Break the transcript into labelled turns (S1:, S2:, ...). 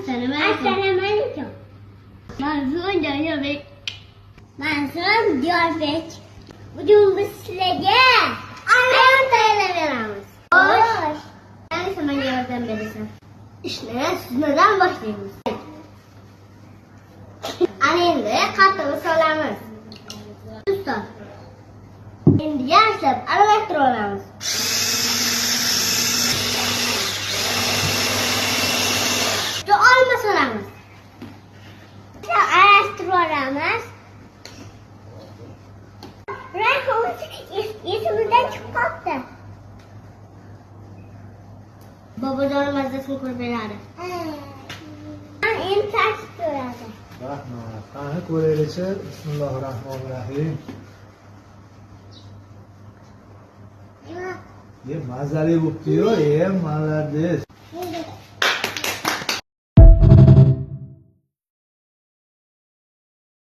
S1: Assalamualaikum. Manzur Diyorbek. Manzur Diyorbek. Bugun biz sizlarga ayron tayyorlab beramiz. Xo'sh. Qani menga yordam berasan? Ishni sizlardan boshlaymiz. Ana endi qatiqni solamiz. Ustoz. Endi yaxshilab aralashtirib olamiz. Olma solamiz. Aralashtirib olamiz. Rahmat, esimizdan chiqib qoldi. Bobojon mazzasini ko'rib beradi. Endi tashib turadi.
S2: Rahmat. Qani ko'raylikchi. Bismillahirrohmanirrohim. Ye mazali bo'pti-yu, molodez.